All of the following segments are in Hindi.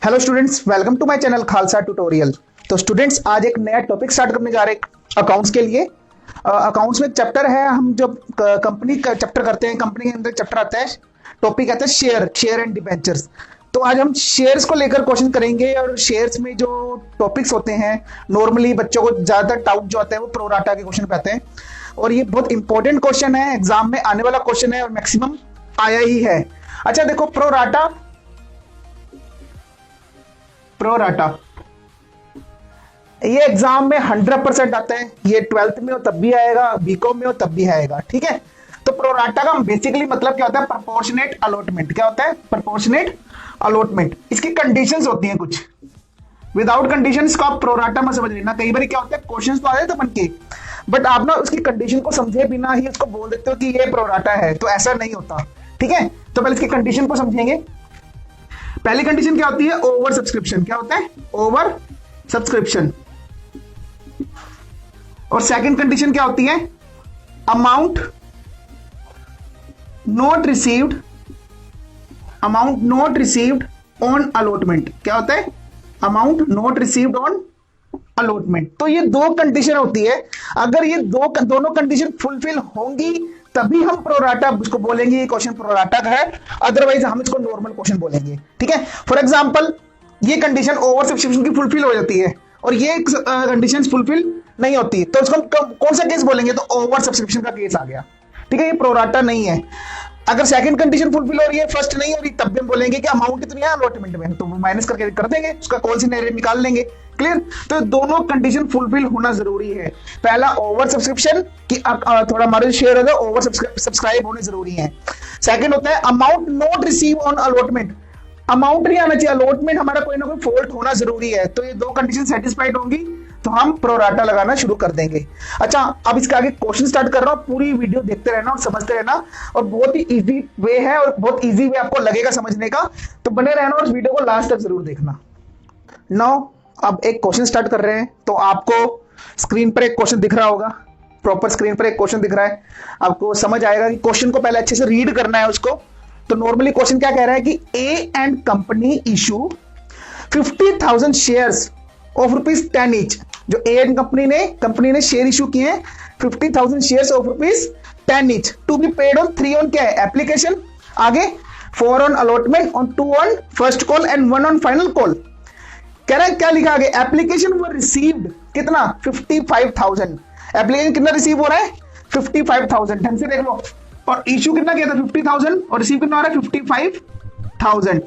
Hello students, welcome to my channel Khalsa tutorial. तो स्टूडेंट्स, आज एक नया टॉपिक स्टार्ट करने जा रहे हैं अकाउंट्स के लिए। अकाउंट्स में एक चैप्टर है, हम जब कंपनी का चैप्टर करते हैं, कंपनी के अंदर चैप्टर आता है, टॉपिक आता है शेयर एंड डिबेंचर्स। तो आज हम शेयर्स को लेकर क्वेश्चन करेंगे और शेयर्स में जो टॉपिक्स होते हैं, नॉर्मली बच्चों को ज्यादातर डाउट जो आता है वो प्रोराटा के क्वेश्चन पे आते हैं और ये बहुत इंपॉर्टेंट क्वेश्चन है, एग्जाम में आने वाला क्वेश्चन है और मैक्सिमम आया ही है। अच्छा देखो, प्रोराटा ये एग्जाम में 100% आता है। ये 12th में हो तब भी आएगा, बीकॉम में हो तब भी आएगा। ठीक है, तो प्रोराटा का बेसिकली मतलब क्या होता है? Proportionate allotment. क्या होता है? Proportionate allotment. इसकी कंडीशंस होती हैं कुछ, विदाउट कंडीशंस को आप प्रोराटा में समझ लेना। कई बार क्या होता है, क्वेश्चंस तो आ जाते बन के, बट आप ना उसकी कंडीशन को समझे बिना ही उसको बोल देते हो कि ये प्रोराटा है, तो ऐसा नहीं होता। ठीक है, तो पहले इसकी कंडीशन को समझेंगे। पहली कंडीशन क्या होती है? Over subscription. क्या होता है? Over subscription. और सेकंड कंडीशन क्या होती है? Amount not received on allotment. क्या होता है? Amount not received on allotment. तो ये दो कंडीशन होती है। अगर ये दोनों कंडीशन फुलफिल होंगी तभी हम प्रोराटा उसको बोलेंगे, ये क्वेश्चन प्रोराटा का है, अदरवाइज हम इसको नॉर्मल क्वेश्चन बोलेंगे। ठीक है, फॉर एग्जांपल ये कंडीशन ओवर सब्सक्रिप्शन की फुलफिल हो जाती है और ये कंडीशन फुलफिल नहीं होती, तो इसको कौन सा केस बोलेंगे? तो ओवर सब्सक्रिप्शन का केस आ गया। ठीक है, ये प्रोराटा नहीं है। अगर सेकंड कंडीशन फुलफिल हो रही है, फर्स्ट नहीं हो रही, तब भी हम बोलेंगे कि अमाउंट कितनी है अलॉटमेंट में, तो वो माइनस करके कर देंगे, उसका कौन सी रेट निकाल लेंगे। क्लियर? तो दोनों कंडीशन फुलफिल होना जरूरी है। पहला ओवर सब्सक्रिप्शन कि थोड़ा हमारे शेयर होगा, ओवर सब्सक्राइब होने जरूरी है। सेकंड होता है amount not receive on allotment. Amount नहीं आना चाहिए, अलॉटमेंट हमारा कोई ना कोई फॉल्ट होना जरूरी है। तो ये दो कंडीशन सेटिस्फाइड होंगी तो हम प्रोराटा लगाना शुरू कर देंगे। अच्छा, अब इसके आगे क्वेश्चन स्टार्ट कर रहा हूं, पूरी वीडियो देखते रहना और समझते रहना, और बहुत ही इजी वे है और बहुत इजी वे आपको लगेगा समझने का, तो बने रहना और इस वीडियो को लास्ट तक जरूर देखना। नाउ अब एक क्वेश्चन स्टार्ट कर रहे हैं, तो आपको स्क्रीन पर एक क्वेश्चन दिख रहा होगा, प्रॉपर स्क्रीन पर एक क्वेश्चन दिख रहा है, आपको समझ आएगा कि क्वेश्चन को पहले अच्छे से रीड करना है उसको। तो नॉर्मली क्वेश्चन क्या कह रहा है कि A and company issue 50,000 shares of ₹10 each. जो ए एंड कंपनी ने शेयर इशू किए हैं 50,000 shares of ₹10 each to be paid on 3 on क्या है? एप्लीकेशन, आगे 4 on allotment, on 2 on first call and 1 on final call. कह रहा है क्या लिखा आगे? एप्लीकेशन वर रिसीव्ड कितना? 55,000। एप्लीकेशन कितना रिसीव हो रहा है? 55,000। ढंग से देख लो। और इशू कितना किया था? 50,000 और रिसीव कितना हो रहा है? 55,000।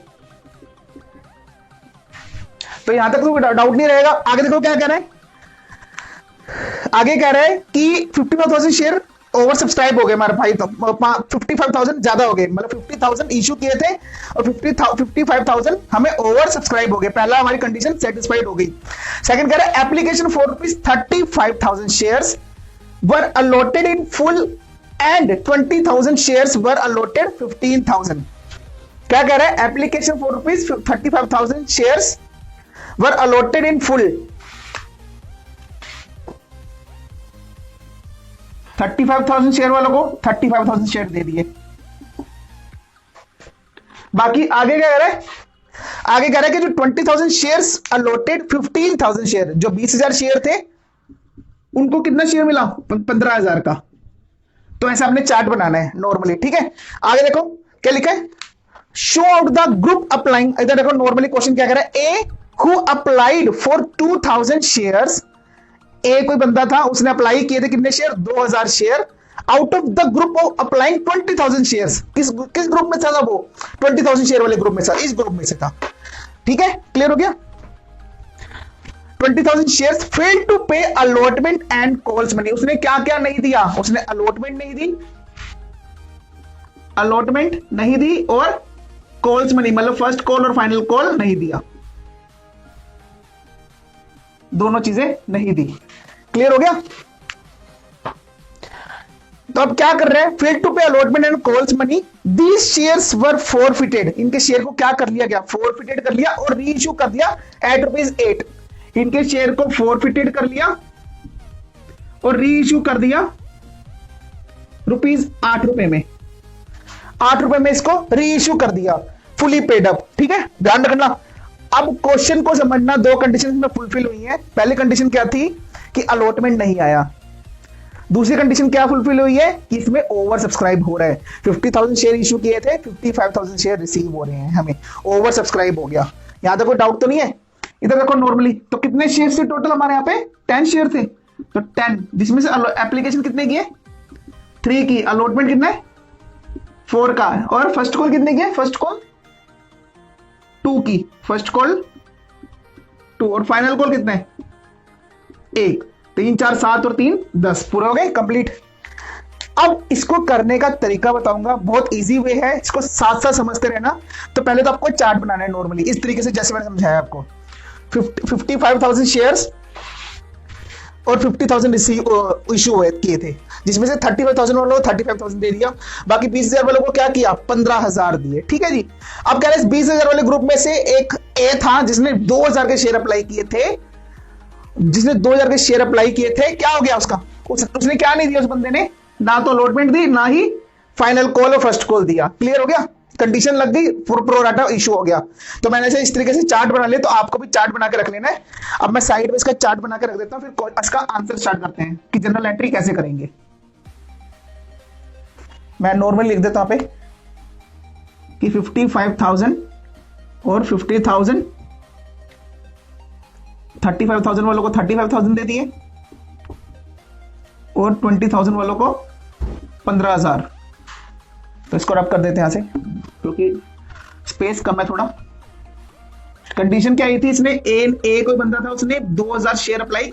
तो यहां तक तो डाउट नहीं रहेगा। आगे देखो क्या कह रहा है, आगे कह रहा है कि 55,000 शेयर ओवर सब्सक्राइब हो गए हमारे भाई, तो 55,000 ज्यादा हो गए, मतलब 50,000 इशू किए थे और 55,000 हमें ओवर सब्सक्राइब हो गए। पहला हमारी कंडीशन सेटिस्फाइड हो गई। सेकंड कह रहा है application for ₹35,000 shares were allotted in full and 20,000 shares were allotted 15,000। क्या कह रहा है? Application for ₹35,000 shares were allotted in full, 35,000 share वालों को 35,000 शेयर दे दिए। बाकी आगे क्या कह रहा है? आगे कह रहा है कि जो 20,000 शेयर्स अलॉटेड 15,000 शेयर, जो 20,000 शेयर थे उनको कितना शेयर मिला? 15,000 का। तो ऐसा आपने चार्ट बनाना है नॉर्मली। ठीक है, आगे देखो क्या लिखा है, show out the group applying. इधर देखो नॉर्मली क्वेश्चन क्या कर रहा है, A who applied for 2,000 shares. ए कोई बंदा था, उसने अप्लाई किए थे कितने share? 2,000 share. Out of the group of applying 20,000 shares. किस ग्रुप में था वो? 20,000 शेयर वाले ग्रुप में था, इस ग्रुप में से था। ठीक है, क्लियर हो गया? 20,000 शेयर्स फेल टू पे अलॉटमेंट एंड कॉल्स मनी। उसने क्या क्या नहीं दिया? उसने अलॉटमेंट नहीं दी और कॉल्स मनी, मतलब फर्स्ट कॉल और फाइनल कॉल नहीं दिया, दोनों चीजें नहीं दी। क्लियर हो गया? तो अब क्या कर रहे हैं? फेल टू पे allotment and calls money, these shares were forfeited. इनके शेयर को क्या कर लिया गया? फॉरफिटेड कर लिया और री इशू कर दिया एट ₹8। इनके शेयर को फॉरफिटेड कर लिया और री इशू कर दिया ₹8 में। ₹8 में इसको री इशू कर दिया, फुली पेड अप। ठीक है, ध्यान रखना। अब क्वेश्चन को समझना, दो कंडीशन में फुलफिल हुई है। पहली कंडीशन क्या थी कि अलॉटमेंट नहीं आया, दूसरी कंडीशन क्या फुलफिल हुई है कि इसमें ओवर सब्सक्राइब हो रहा है। 50,000 शेयर इशू किए थे, 55,000 शेयर रिसीव हो रहे हैं, हमें ओवर सब्सक्राइब हो गया। यहां तक कोई डाउट तो नहीं है? इधर देखो नॉर्मली तो कितने शेयर थे टोटल हमारे यहाँ पे? 10 शेयर थे, तो 10 जिसमें से एप्लीकेशन कितने किए? 3 की, अलॉटमेंट कितना है? 4 का, और फर्स्ट कॉल कितने किए? फर्स्ट कॉल 2 की, फर्स्ट कॉल 2, और फाइनल कॉल कितना है? 1। 3 4 7 और 3 10, पूरे हो गए, कंप्लीट। अब इसको करने का तरीका बताऊंगा, बहुत इजी वे है, इसको साथ साथ समझते रहना। तो पहले तो आपको चार्ट बनाना है नॉर्मली इस तरीके से जैसे मैंने समझाया आपको। 55,000 शेयर्स और 50,000 रिसीव इशू किए थे, जिसमें से 35,000 वालों को 35,000 दे दिया, बाकी 20,000 वालों को क्या किया? 15,000 दिए। ठीक है जी। अब कह रहे हैं 20,000 वाले ग्रुप में से एक ए था जिसने 2,000 के शेयर अप्लाई किए थे, जिसने 2,000 के शेयर अप्लाई किए थे, क्या हो गया उसका? उसने क्या नहीं दिया? उस बंदे ने ना तो अलॉटमेंट दी, ना ही फाइनल कॉल और फर्स्ट कॉल दिया। क्लियर हो गया? कंडीशन लग गई, प्रोराटा इशू हो गया। तो मैंने से इस तरीके से चार्ट बना लिया, तो आपको भी चार्ट बना के रख लेना है। अब मैं साइड में इसका चार्ट बना के रख देता हूं, फिर इसका आंसर स्टार्ट करते हैं कि जनरल एंट्री कैसे करेंगे। मैं नॉर्मल लिख देता हूं पे कि 55,000 और 50,000, 35,000 वालों को 35,000 दे दिए और 20,000 वालों को 15,000। तो इसको रब कर देते हैं यहां से, क्योंकि स्पेस कम है थोड़ा। कंडीशन क्या आई थी? इसने ए कोई बंदा था, उसने 2,000 शेयर अप्लाई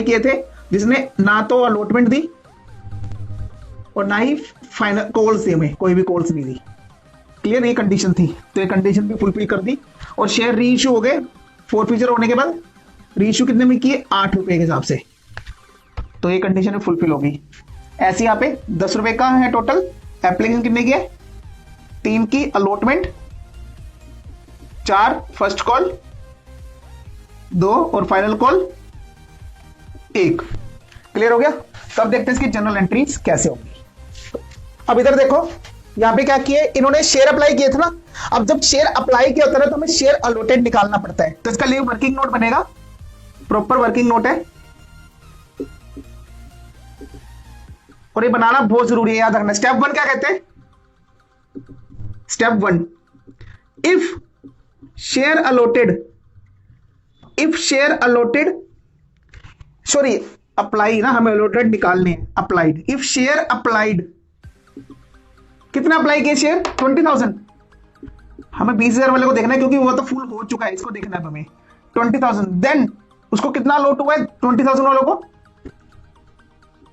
किए थे, जिसने ना तो अलॉटमेंट दी और ना ही फाइनल कॉल्स दी, हमें कोई भी कॉल्स नहीं दी। क्लियर? ये कंडीशन थी, तो ये कंडीशन भी फुलफिल कर दी और शेयर री इशू हो गए। फोरफीचर होने के बाद री इशू कितने में किए? 8 रुपए के हिसाब से। तो ये कंडीशन फुलफिल होगी। ऐसे यहाँ पे 10 रुपए का है टोटल। एप्लीकेशन कितने की है? 3 की अलॉटमेंट, 4 फर्स्ट कॉल, 2 और फाइनल कॉल 1। क्लियर हो गया? तब देखते हैं इसकी जनरल एंट्रीज कैसे होगी। अब इधर देखो, यहां पे क्या किए इन्होंने? शेयर अप्लाई किए थे ना। अब जब शेयर अप्लाई किया होता है तो हमें शेयर अलॉटेड निकालना पड़ता है, तो इसका लिए वर्किंग नोट बनेगा, प्रॉपर वर्किंग नोट है, और ये बनाना बहुत जरूरी है, याद रखना। स्टेप 1 क्या कहते हैं? Step 1, if share allotted, sorry apply ना, हमें अलॉटेड निकालने हैं, अप्लाइड। इफ शेयर अप्लाइड, कितना अप्लाई किए शेयर? 20,000। हमें 20,000 वाले को देखना है, क्योंकि वो तो फुल हो चुका है, इसको देखना है हमें। 20,000, देन उसको कितना अलॉट हुआ है? 20,000 वालों को,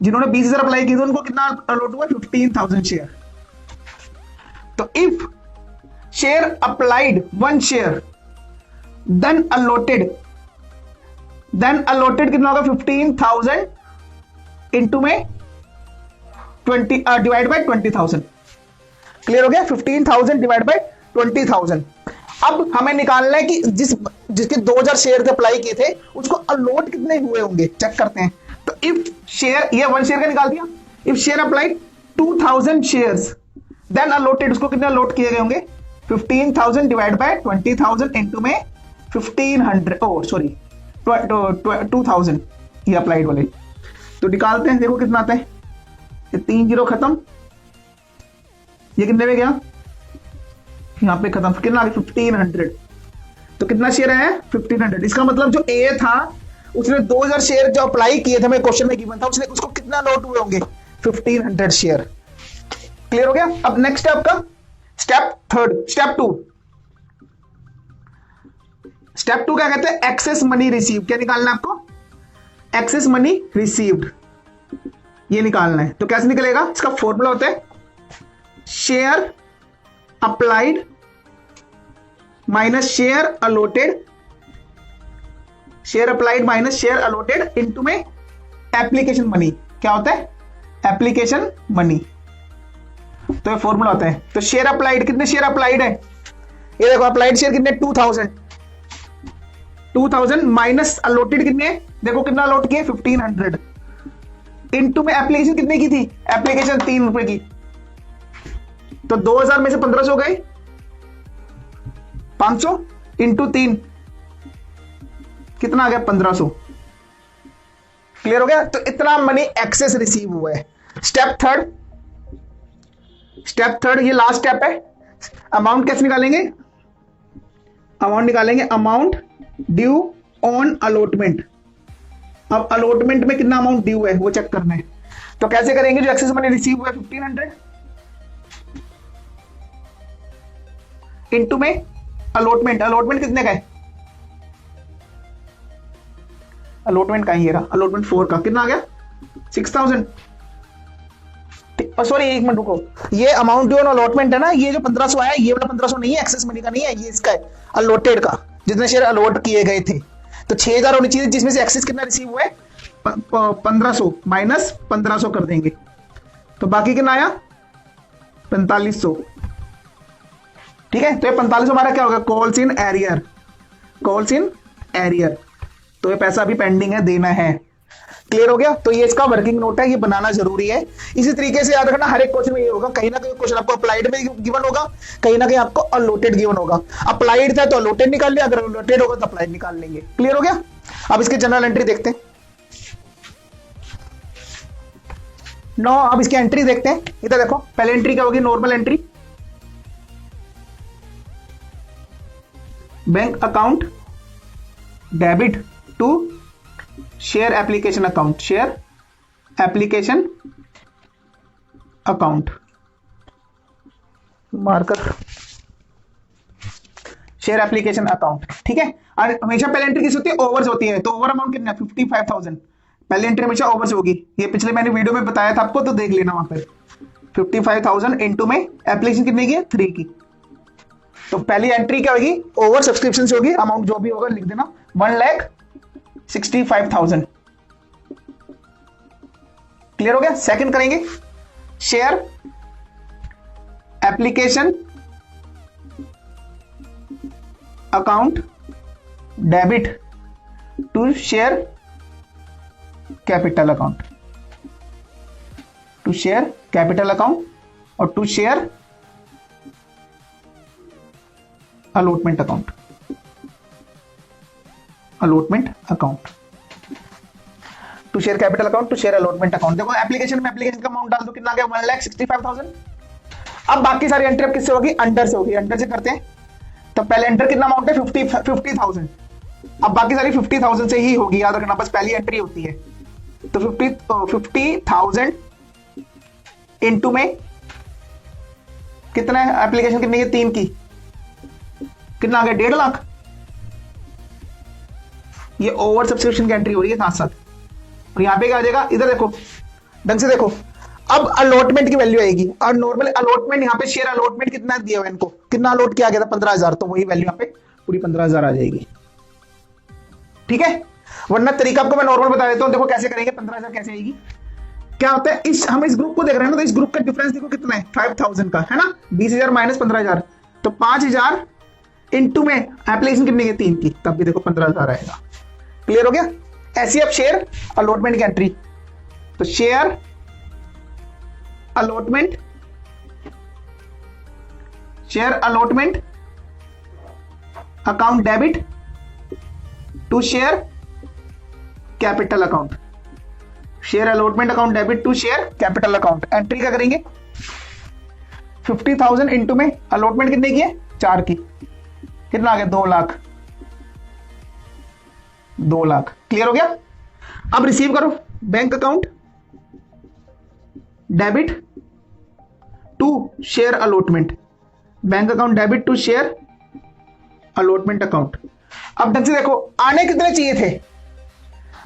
जिन्होंने 20,000 अप्लाई किए थे, उनको कितना अलॉट हुआ? 15,000 शेयर। तो if share applied 1 share, then allotted कितना होगा? 15,000 इंटू में 20 डिवाइड बाय 20,000। क्लियर हो गया? 15,000 डिवाइड बाय 20,000। अब हमें निकालना है कि जिसके 2,000 शेयर थे अप्लाई किए थे, उसको अलॉट कितने हुए होंगे, चेक करते हैं। तो इफ शेयर, ये 1 शेयर का निकाल दिया। If share applied 2,000 shares, then allotted, उसको कितने अलॉट किए गए होंगे? 15,000 डिवाइड बाय 20,000 इंटू में 1500, ओ सॉरी 2,000, ये अप्लाइड वाले। तो निकालते हैं, देखो कितना आता है। ये 3 0 खत्म, ये कितने में गया? यहां पे खत्म, कितना आ गया? 1500। तो कितना शेयर आया? 1500। इसका मतलब जो ए था, उसने 2,000 शेयर जो अप्लाई किए थे, हमें क्वेश्चन में गिवन था, उसने उसको कितना लॉट हुए होंगे? 1500 शेयर। क्लियर हो गया? अब नेक्स्ट स्टेप का स्टेप 2 क्या कहते हैं? Excess money receive. क्या निकालना है आपको? एक्सेस मनी रिसीव्ड, ये निकालना है। तो कैसे निकलेगा? इसका फॉर्मूला होता है share applied minus share allotted, share applied minus share allotted into में एप्लीकेशन मनी। क्या होता है? Application money. तो ये फॉर्मूला होता है। तो शेयर अप्लाइड, कितने शेयर अप्लाइड है? ये देखो अप्लाइड शेयर कितने? 2,000 माइनस अलॉटेड कितने? देखो कितना अलॉट किए? 1500 इंटू में एप्लीकेशन कितने की थी? एप्लीकेशन 3 रुपए की। तो 2,000 में से 1,500 गए, 500 इंटू 3 कितना आ गया 1500। क्लियर हो गया। तो इतना मनी एक्सेस रिसीव हुआ है। स्टेप थर्ड ये लास्ट स्टेप है। अमाउंट कैसे निकालेंगे? Amount due on allotment. अब अलॉटमेंट में कितना अमाउंट ड्यू है वो चेक करना है। तो कैसे करेंगे? जो एक्सेस मनी रिसीव हुआ है 1500 इंटू में अलॉटमेंट कितने का है? अलॉटमेंट का ही रहा, अलॉटमेंट 4 का कितना आ गया 6000। सॉरी एक मिनट रुको, ये अमाउंट ड्यू ऑन अलॉटमेंट है ना, ये जो 1500 आया ये वाला 1500 नहीं है, एक्सेस मनी का नहीं है, ये इसका है अलॉटेड का, जितने शेयर अलॉट किए गए थे। तो 6000 होनी चाहिए, जिसमें से एक्सेस कितना रिसीव हुआ है 1500 माइनस 1500 कर देंगे तो बाकी कितना आया 4500। ठीक है, तो ये 4500 हमारा क्या होगा? Calls in arrear. तो ये पैसा अभी पेंडिंग है, देना है। क्लियर हो गया। तो ये इसका वर्किंग नोट है, ये बनाना जरूरी है। इसी तरीके से याद रखना, हर एक क्वेश्चन में ये होगा, कहीं ना कहीं क्वेश्चन आपको अप्लाइड में गिवन होगा, कहीं ना कहीं आपको अलॉटेड गिवन होगा। अप्लाइड था तो अलॉटेड निकाल लिया, अगर अलॉटेड होगा तो अप्लाइड निकाल लेंगे। क्लियर हो गया। अब इसके जनरल एंट्री देखते हैं। अब इसकी एंट्री देखते हैं। इधर देखो, पहले एंट्री क्या होगी? Normal entry, bank account debit to share application account marker share application account. ठीक है, और हमेशा पहले एंट्री किस होती है? ओवर्स होती है। तो ओवर अमाउंट कितना है 55,000। पहले एंट्री हमेशा ओवर्स होगी, ये पिछले मैंने वीडियो में बताया था आपको, तो देख लेना वहां पे 55,000 इंटू में एप्लीकेशन कितने की है 3 की। तो पहली एंट्री क्या होगी? ओवर सब्सक्रिप्शन से होगी, अमाउंट जो भी होगा लिख देना 1,65,000। क्लियर हो गया। सेकंड करेंगे, share application account debit to share capital account, और to share allotment account. To share capital account, to share allotment account. देखो एप्लीकेशन का अमाउंट डाल दो, कितना आ गया 1,65,000। अब बाकी सारी एंट्री अब किससे होगी? अंडर से होगी। अंडर से करते हैं, तो पहले एंटर कितना अमाउंट है 50,000। अब बाकी सारी 50,000 से ही होगी, याद रखना, बस पहली एंट्री होती है। तो 50,000 इंटू में कितना है? एप्लीकेशन कितनी है 3 की, कितना आ गया 1.5 लाख। ये ओवर सब्सक्रिप्शन की एंट्री हो रही है साथ साथ, और यहां पे क्या आ जाएगा? इधर देखो, ढंग से देखो। अब अलॉटमेंट की वैल्यू आएगी, और नॉर्मल अलॉटमेंट यहाँ पे शेयर अलॉटमेंट कितना दिया हुआ है इनको, कितना अलॉट किया गया था 15,000, तो वही वैल्यू यहाँ पे पूरी 15,000 आ जाएगी। ठीक है, वरना तरीका आपको मैं नॉर्मल बता देता हूं। देखो कैसे करेंगे, 15,000 कैसे आएगी। क्या होता है, हम इस ग्रुप को देख रहे हैं ना, तो इस ग्रुप का डिफरेंस देखो कितना है 5,000 का, है ना। 20,000 माइनस 15,000, तो 5,000 इंटू में एप्लीकेशन कितने की 3 की, तब भी देखो 15,000 आएगा। क्लियर हो गया। ऐसी अब शेयर अलॉटमेंट की एंट्री, तो share allotment account debit to share capital account, share allotment account debit to share capital account. Entry क्या करेंगे? 50,000 इंटू में अलॉटमेंट कितने की है 4 की, कितना आ गया 2 लाख। क्लियर हो गया। अब रिसीव करो, bank account debit to share allotment, bank account debit to share allotment account. अब ढंग से देखो, आने कितने चाहिए थे?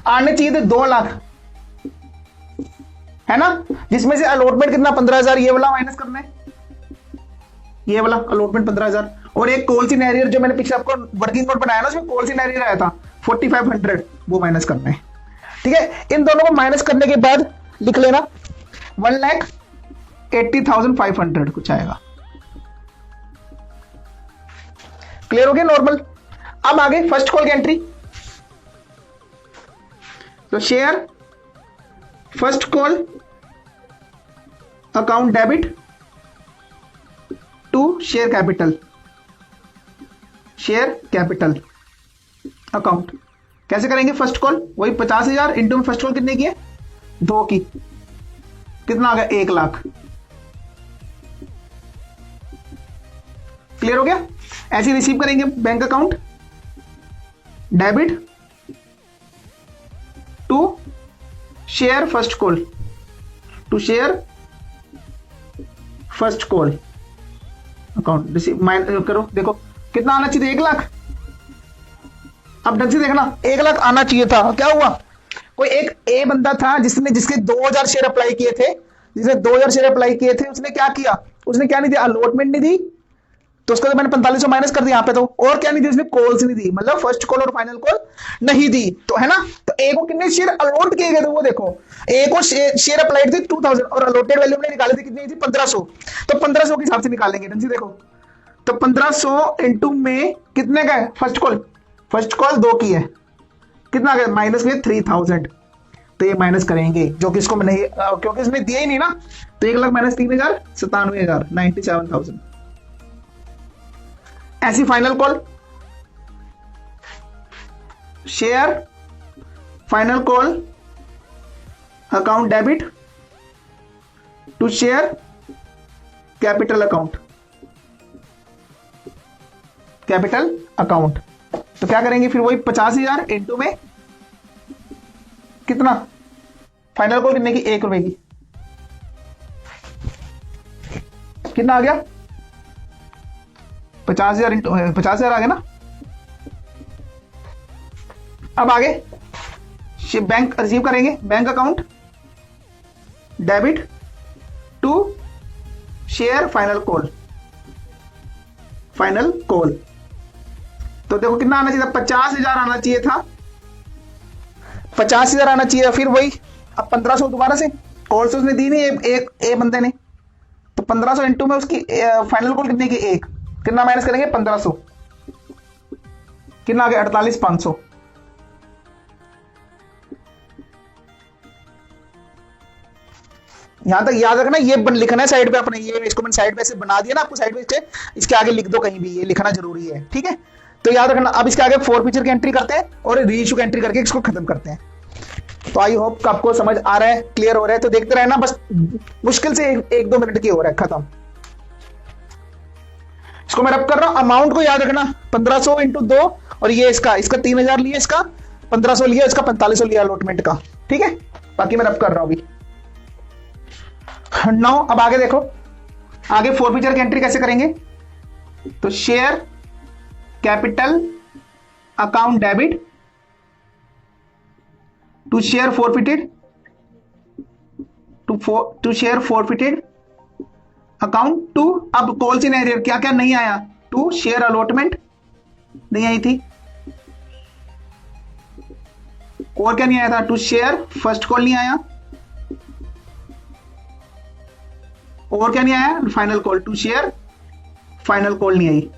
आने चाहिए थे 2 लाख, है ना, जिसमें से अलॉटमेंट कितना 15,000, ये वाला माइनस करना है, ये वाला अलॉटमेंट 15,000, और एक कॉल्स इन एरियर जो मैंने पीछे आपको वर्किंग नोट बनाया ना, उसमें कॉल्स इन एरियर आया था 4,500, वो माइनस करना है। ठीक है, इन दोनों को माइनस करने के बाद लिख लेना 1,80,500 कुछ आएगा। क्लियर हो गया नॉर्मल। अब आगे फर्स्ट कॉल की एंट्री, तो share first call account debit to share capital, share capital account. कैसे करेंगे? फर्स्ट कॉल वही 50,000 इंटू में फर्स्ट कॉल कितने की है? 2 की, कितना आ गया? 1 लाख। क्लियर हो गया? ऐसे रिसीव करेंगे bank account debit to share first call, to share first call account receive minus करो। देखो कितना आना चाहिए? 1 लाख। अब ढंग से देखना, 1 लाख आना चाहिए था। क्या हुआ? कोई एक ए बंदा था जिसके 2000 शेयर अप्लाई किए थे, उसने क्या किया? उसने क्या नहीं दिया? अलॉटमेंट नहीं दी, तो उसका तो मैंने 4500 माइनस कर दिया यहाँ पे। तो और क्या नहीं दी उसने? कॉल्स नहीं दी, मतलब फर्स्ट कॉल और फाइनल कॉल नहीं दी, तो है ना। तो ए को कितने शेयर अलॉट किए गए थे वो देखो, ए को शेयर अप्लाइड थे 2000 और अलॉटेड वैल्यू में निकाले थे कितनी थी? 1500। तो 1500 के हिसाब से निकालेंगे। ढंग से देखो, तो 1500 इंटू में कितने का है? फर्स्ट कॉल 2 की है, कितना गया? माइनस में 3000। तो ये माइनस करेंगे जो कि इसको नहीं, क्योंकि इसने दिया ही नहीं ना। तो 1 लाख माइनस 3000, 97,000, 97,000। ऐसी final call share final call account debit to share capital account, तो क्या करेंगे फिर? वही 50,000 इंटू में कितना? फाइनल कॉल कितने की? 1 रुपए की। कितना आ गया? 50,000 इंटू 50,000 आ गया ना। अब आगे बैंक रिसीव करेंगे, bank account debit to share final call. तो देखो कितना आना चाहिए था? 50,000 आना चाहिए था, 50,000 आना चाहिए। फिर वही अब 1500 दोबारा से कॉल से उसने दी नहीं एक ए बंदे ने, तो 1500 इंटू में उसकी फाइनल कॉल कितने की? 1। कितना माइनस करेंगे? 1500, कितना आ गया? 48,500। यहां तक याद रखना, ये लिखना है साइड पे अपने, ये इसको मैंने साइड पे से बना दिया ना आपको, साइड पे इसके आगे लिख दो कहीं भी, ये लिखना जरूरी है, ठीक है। तो याद रखना। अब इसके आगे फोरफीचर की एंट्री करते हैं और रीइश्यू की एंट्री करके इसको खत्म करते हैं। तो आई होप आपको समझ आ रहा है, क्लियर हो रहा है। तो देखते रहना, बस मुश्किल से 1-2 मिनट की हो रहा है, खत्म। इसको मैं रब कर रहा हूं। अमाउंट को याद रखना, 1500 इंटू 2 और ये इसका 3000 लिया, इसका 1500 लिया, इसका 4500 लिया अलॉटमेंट का, ठीक है। बाकी मैं रब कर रहा हूं अभी। नाउ अब आगे देखो, आगे फोरफीचर की एंट्री कैसे करेंगे? तो share capital account debit to share forfeited to share forfeited account to, अब कॉल्स इन एरियर क्या क्या नहीं आया? टू शेयर अलॉटमेंट नहीं आई थी, और क्या नहीं आया था? टू शेयर फर्स्ट कॉल नहीं आया, और क्या नहीं आया? Final call, to share final call नहीं आई,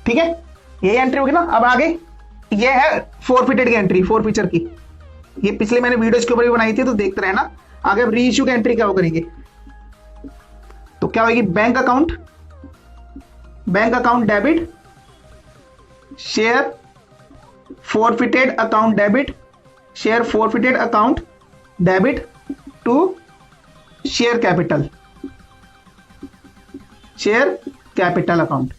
ठीक है। ये एंट्री होगी ना। अब आगे ये है फोरफिटेड की एंट्री, फोरफीचर की, ये पिछले मैंने वीडियोस के ऊपर भी बनाई थी, तो देखते रहना। आगे रीइश्यू की एंट्री क्या हो करेंगे? तो क्या होगी? Bank account debit share forfeited account debit to share capital account.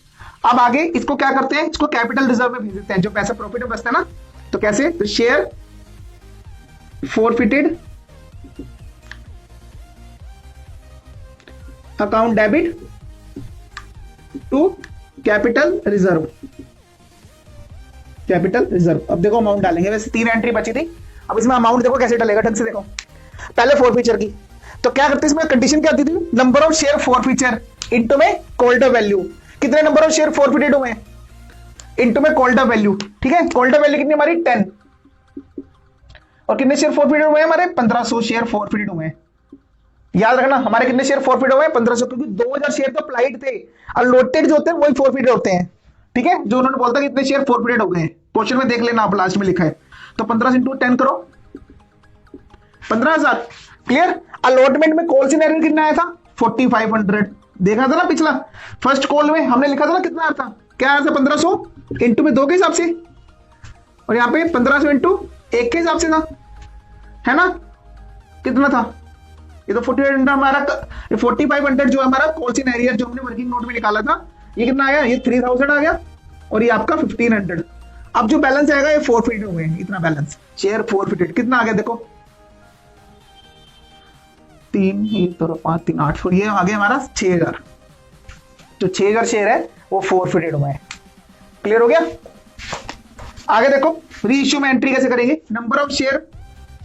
अब आगे इसको क्या करते हैं? इसको कैपिटल रिजर्व में भेज देते हैं, जो पैसा प्रॉफिट में बचता है ना। तो कैसे? तो share forfeited account debit to capital reserve. अब देखो अमाउंट डालेंगे, वैसे 3 एंट्री बची थी। अब इसमें अमाउंट देखो कैसे डालेगा, ढंग से देखो। पहले फोरफीचर की, तो क्या करते हैं इसमें? कंडीशन क्या आती थी? Number of share forfeiture into में कॉल्ड वैल्यू। कितने नंबर ऑफ शेयर फोरफिटेड हुए इंटू में कॉल्ड वैल्यू, ठीक है। कॉल्ड वैल्यू कितनी हमारी? 10। और कितने शेयर फोरफिटेड हुए? हमारे 1500 शेयर फोरफिटेड हुए। याद रखना, हमारे कितने शेयर फोरफिट हुए? 1500, क्योंकि 2000 शेयर तो अप्लाइड थे। अलॉटेड जो होते हैं वही फोरफिटेड होते हैं, ठीक है। जो उन्होंने बोलता है कितने शेयर फोरफिटेड हो गए, क्वेश्चन में देख लेना आप, लास्ट में लिखा है। तो 15 इंटू 10 करो, 15,000। क्लियर। अलॉटमेंट में कॉल सिनेरियो कितना आया था? 4500 देखा था ना पिछला फर्स्ट कॉल में हमने लिखा था ना, कितना आया था, क्या आया था, 1500 इंटू में 2 के हिसाब से, और यहाँ पे 1500 इंटू 1 के हिसाब से था, है ना, कितना था ये तो 4800 हमारा, 4500 जो हमारा कॉल इन एरिया जो हमने वर्किंग नोट में निकाला था, ये कितना आया, ये 3000 आ गया, और ये आपका 1500। अब जो बैलेंस आएगा ये फोरफिटेड हुए हैं, इतना बैलेंस शेयर फोरफिटेड, कितना आ गया देखो, 3 तो 5 3 8, ये आ गया हमारा 6000, जो 6000 शेयर है वो फोरफिटेड हुआ है। क्लियर हो गया। आगे देखो रीइश्यू में एंट्री कैसे करेंगे, नंबर ऑफ शेयर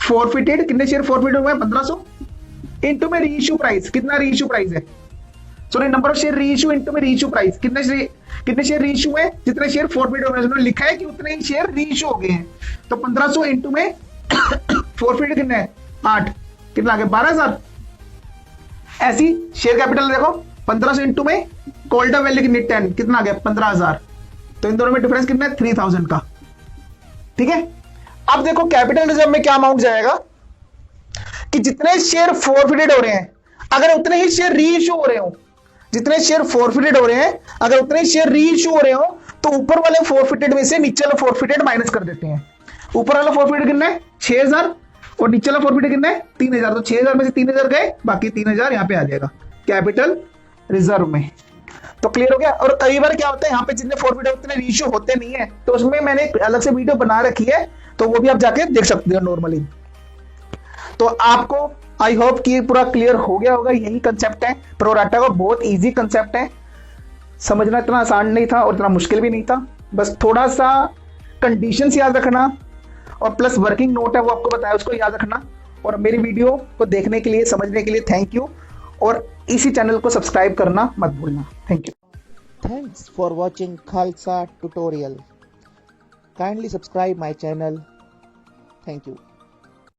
फोरफिटेड, कितने शेयर फोरफिटेड हुए हैं 1500, इनटू में रीइश्यू प्राइस, कितना रीइश्यू प्राइस है, sorry number of share reissue into में रीइश्यू प्राइस, कितने शेयर रीइश्यू है, जितने शेयर फोरफिटेड हुए हैं, लिखा है कि उतने ही शेयर रीइश्यू हो गए हैं, तो 1500 इनटू में फोरफिटेड कितने है 8, कितना आ गया 12000। ऐसी शेयर कैपिटल देखो 1500 इनटू में कॉल्ड अप वैल्यू कितनी 10, कितना आ गया 15000, तो इन दोनों में डिफरेंस कितना है 3000 का। ठीक है, अब देखो कैपिटल रिजर्व में क्या अमाउंट जाएगा कि जितने शेयर फोरफिटेड हो रहे हैं अगर उतने ही शेयर रीइश्यू हो रहे हो, जितने शेयर फोरफिटेड हो रहे हैं अगर उतने ही शेयर रीइश्यू हो रहे हो, तो ऊपर वाले फोरफिटेड में से नीचे वाला फोरफिटेड माइनस कर देते हैं। ऊपर वाला फोरफिटेड कितना है 6000 और नीचे वाला फोरफिटेड कितना है 3000, तो 6000 में से 3000 गए, बाकी 3000 यहां पे आ जाएगा कैपिटल रिजर्व में। तो क्लियर हो गया। और कई बार क्या होता है यहाँ पे जितने फोरफिटेड उतने रीइश्यू होते नहीं है, तो उसमें मैंने एक अलग से वीडियो बना रखी है, तो वो भी आप जाके देख सकते हो नॉर्मली। तो आपको आई होप कि पूरा क्लियर हो गया होगा, यही कंसेप्ट है प्रोराटा का, बहुत इजी कंसेप्ट है, समझना इतना आसान नहीं था और इतना मुश्किल भी नहीं था, बस थोड़ा सा कंडीशंस याद रखना और प्लस वर्किंग नोट है वो आपको बताया उसको याद रखना। और मेरी वीडियो को देखने के लिए, समझने के लिए थैंक यू, और इसी चैनल को सब्सक्राइब करना मत भूलना। Thank you. Thanks for watching Khalsa tutorial. Kindly subscribe my channel. Thank you.